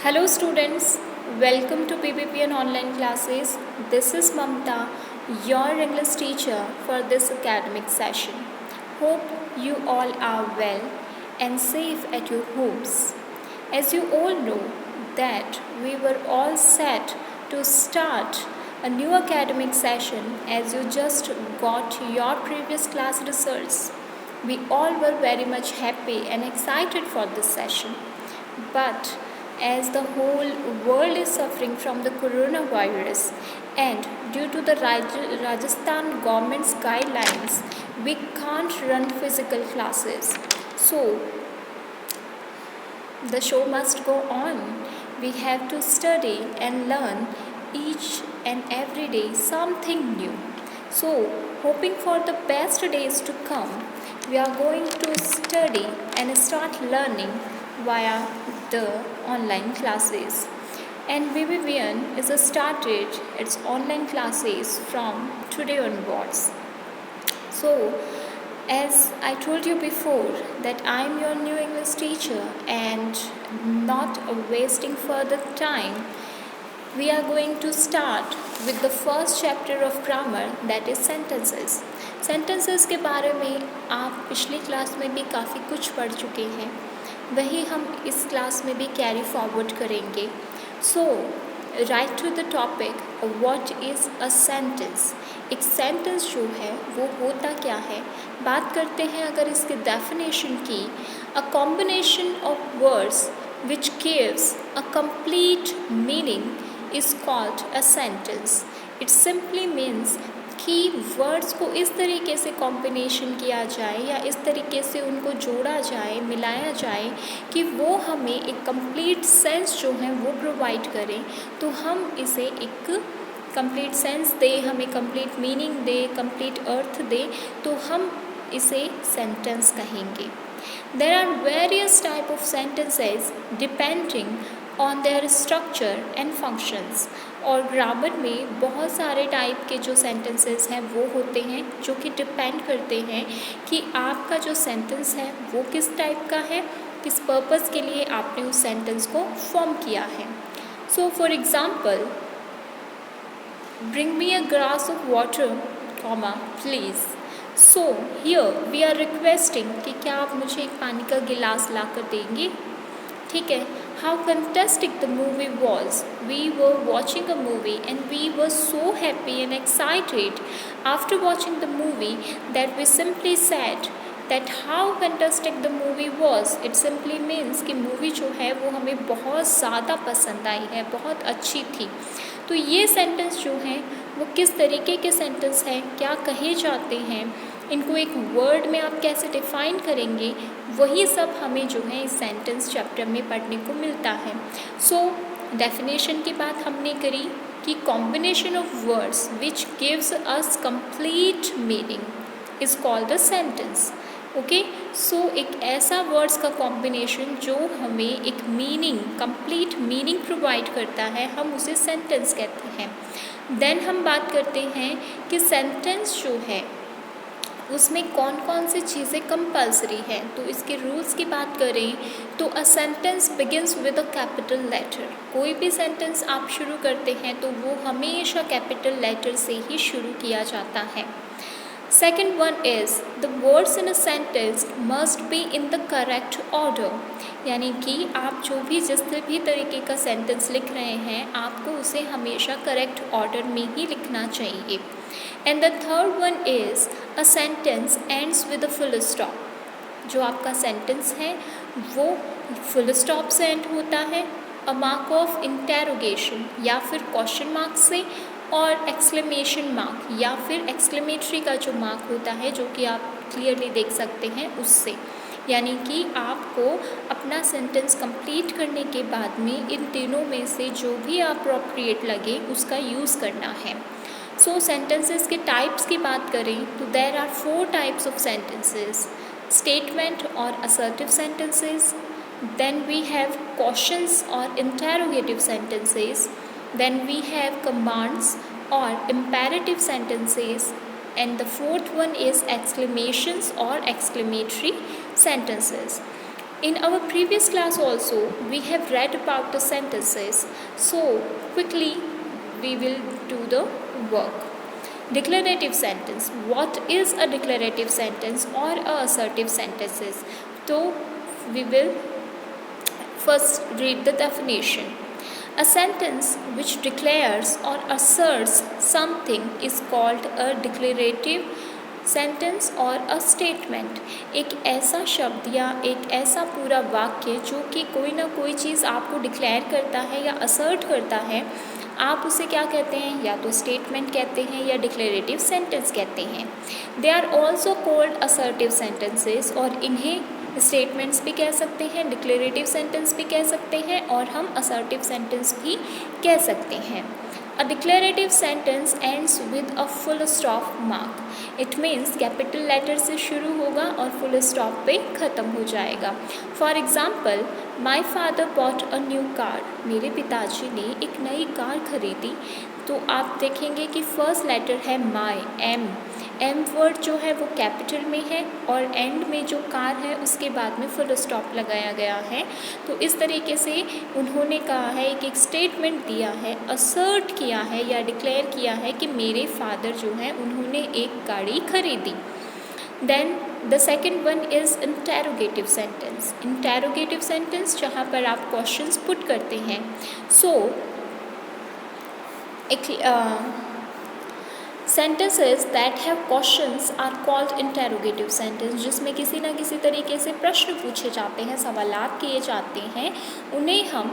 Hello students, welcome to PPPN online classes. This is Mamta, your English teacher for this academic session. Hope you all are well and safe at your homes. As you all know that we were all set to start a new academic session as you just got your previous class results. We all were very much happy and excited for this session. But as the whole world is suffering from the coronavirus and due to the Rajasthan government's guidelines, we can't run physical classes. So the show must go on. We have to study and learn each and every day something new. So, hoping for the best days to come, we are going to study and start learning via the online classes. And VVVN is started its online classes from today onwards. So, as I told you before that I am your new English teacher and not wasting further time, we are going to start with the first chapter of grammar, that is sentences. Sentences के बारे में आप पिछली class में भी काफ़ी कुछ पढ़ चुके हैं, वही हम इस क्लास में भी कैरी फॉरवर्ड करेंगे. So right to the topic, what is a sentence. एक सेंटेंस जो है वो होता क्या है, बात करते हैं अगर इसके डेफिनेशन की. अ combination of words which gives a complete meaning is called a sentence. It simply means कि वर्ड्स को इस तरीके से कॉम्बिनेशन किया जाए या इस तरीके से उनको जोड़ा जाए, मिलाया जाए कि वो हमें एक कंप्लीट सेंस जो है वो प्रोवाइड करें. तो हम इसे एक कंप्लीट सेंस दे, हमें कंप्लीट मीनिंग दे, कंप्लीट अर्थ दे, तो हम इसे सेंटेंस कहेंगे. There are various type of sentences depending on their structure and functions. और ग्रामर में बहुत सारे टाइप के जो सेंटेंसेस हैं वो होते हैं जो कि डिपेंड करते हैं कि आपका जो सेंटेंस है वो किस टाइप का है, किस पर्पस के लिए आपने उस सेंटेंस को फॉर्म किया है. So for example, bring me a glass of water comma please. So here we are requesting कि क्या आप मुझे एक पानी का गिलास ला कर देंगे. ठीक है. How fantastic the movie was. We were watching a movie and we were so happy and excited after watching the movie that we simply said that how fantastic the movie was. It simply means कि movie जो है वो हमें बहुत ज़्यादा पसंद आई है, बहुत अच्छी थी. तो ये सेंटेंस जो हैं वो किस तरीके के सेंटेंस हैं, क्या कहे जाते हैं, इनको एक वर्ड में आप कैसे डिफ़ाइन करेंगे, वही सब हमें जो है इस सेंटेंस चैप्टर में पढ़ने को मिलता है. सो डेफिनेशन की बात हमने करी कि combination of words which gives us complete meaning is called the sentence. Okay. So एक ऐसा वर्ड्स का कॉम्बिनेशन जो हमें एक मीनिंग, कंप्लीट मीनिंग प्रोवाइड करता है, हम उसे सेंटेंस कहते हैं. देन हम बात करते हैं कि सेंटेंस जो है उसमें कौन कौन सी चीज़ें कंपल्सरी हैं. तो इसके रूल्स की बात करें तो a sentence begins with a capital letter. कोई भी सेंटेंस आप शुरू करते हैं तो वो हमेशा कैपिटल लेटर से ही शुरू किया जाता है. Second one is the words in a sentence must be in the correct order. यानी कि आप जो भी जिस भी तरीके का सेंटेंस लिख रहे हैं आपको उसे हमेशा करेक्ट ऑर्डर में ही लिखना चाहिए. And the third one is a sentence ends with a full stop. जो आपका सेंटेंस है वो फुल स्टॉप से एंड होता है, अ मार्क ऑफ इंटेरोगेशन या फिर क्वेश्चन मार्क से, और एक्सक्लेमेशन मार्क या फिर एक्सक्लेमेटरी का जो मार्क होता है जो कि आप क्लियरली देख सकते हैं उससे. यानी कि आपको अपना सेंटेंस कंप्लीट करने के बाद में इन तीनों में से जो भी अप्रोप्रिएट लगे उसका यूज़ करना है. सो सेंटेंसेस के टाइप्स की बात करें तो there are 4 types of sentences. Statement और assertive sentences, then we have questions और interrogative sentences, then we have commands or imperative sentences, and the fourth one is exclamations or exclamatory sentences. In our previous class also, we have read about the sentences. So, quickly we will do the work. Declarative sentence. What is a declarative sentence or a assertive sentences? So, we will first read the definition. A sentence which declares or asserts something is called a declarative sentence और a statement. एक ऐसा शब्द या एक ऐसा पूरा वाक्य जो कि कोई ना कोई चीज़ आपको डिक्लेयर करता है या असर्ट करता है, आप उसे क्या कहते हैं? या तो स्टेटमेंट कहते हैं या डिक्लेरेटिव सेंटेंस कहते हैं। They are also called assertive sentences, और इन्हें स्टेटमेंट्स भी कह सकते हैं, डिक्लेरेटिव सेंटेंस भी कह सकते हैं और हम असर्टिव सेंटेंस भी कह सकते हैं। A declarative sentence ends with a full stop mark. It means capital letter से शुरू होगा और फुल स्टॉप पे ख़त्म हो जाएगा। For example, my father bought a new car. मेरे पिताजी ने एक नई कार खरीदी। तो आप देखेंगे कि फर्स्ट लेटर है माई, एम वर्ड जो है वो कैपिटल में है और एंड में जो कार है उसके बाद में फुल स्टॉप लगाया गया है। तो इस तरीके से उन्होंने कहा है कि एक स्टेटमेंट दिया है, असर्ट किया है या डिक्लेयर किया है कि मेरे फादर जो है उन्होंने एक गाड़ी खरीदी। Then the second one is interrogative sentence. Interrogative sentence जहाँ पर आप क्वेश्चंस पुट करते हैं। Sentences that have questions are called interrogative sentence. जिसमें किसी न किसी तरीके से प्रश्न पूछे जाते हैं, सवालात किए जाते हैं, उन्हें हम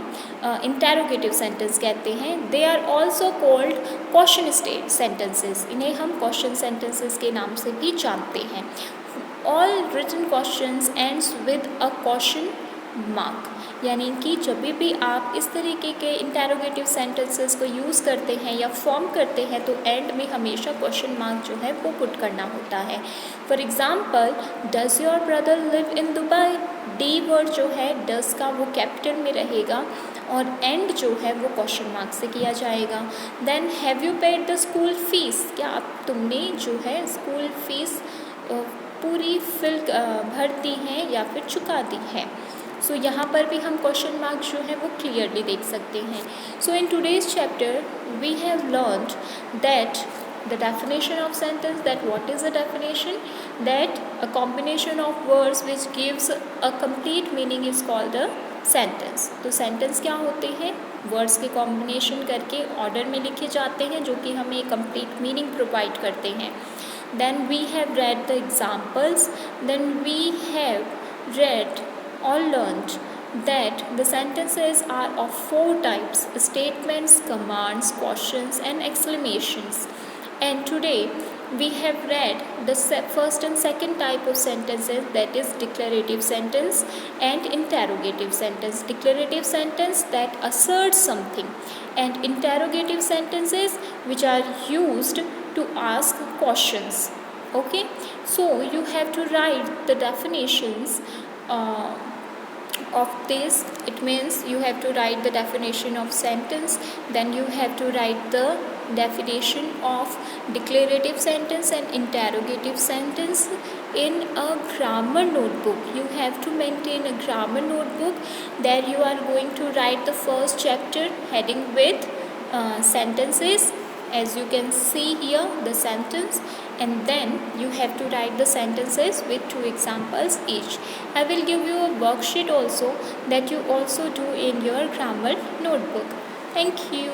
इंटेरोगेटिव सेंटेंस कहते हैं। They are also called question state sentences. इन्हें हम क्वेश्चन सेंटेंसेस के नाम से भी जानते हैं। All written questions ends with a question mark, यानी कि जब भी आप इस तरीके के इंटेरोगेटिव सेंटेंसेस को यूज़ करते हैं या फॉर्म करते हैं तो एंड में हमेशा क्वेश्चन मार्क जो है वो पुट करना होता है। For example, does your brother live in Dubai. D word जो है डज़ का वो कैपिटल में रहेगा और एंड जो है वो क्वेश्चन मार्क से किया जाएगा। Then have you paid the school fees. क्या तुमने जो है स्कूल फीस पूरी भर दी है या फिर चुका दी है। सो यहाँ पर भी हम क्वेश्चन मार्क जो है वो क्लियरली देख सकते हैं। So in today's chapter we have learned that the definition of sentence, that what is the definition, that a combination of words which gives a complete meaning is called the sentence. तो sentence क्या होते हैं? Words के combination करके order में लिखे जाते हैं जो कि हमें कंप्लीट मीनिंग प्रोवाइड करते हैं। Then we have read the examples, then we have read or learned that the sentences are of 4 types: statements, commands, questions and exclamations. And today we have read the first and second type of sentences, that is declarative sentence and interrogative sentence. Declarative sentence that asserts something, and interrogative sentences which are used to ask questions. Okay, so you have to write the definitions of this. It means you have to write the definition of sentence, then you have to write the definition of declarative sentence and interrogative sentence in a grammar notebook. You have to maintain a grammar notebook. There you are going to write the first chapter heading with sentences, as you can see here the sentence, and then you have to write the sentences with 2 examples each. I will give you a worksheet also that you also do in your grammar notebook. Thank you.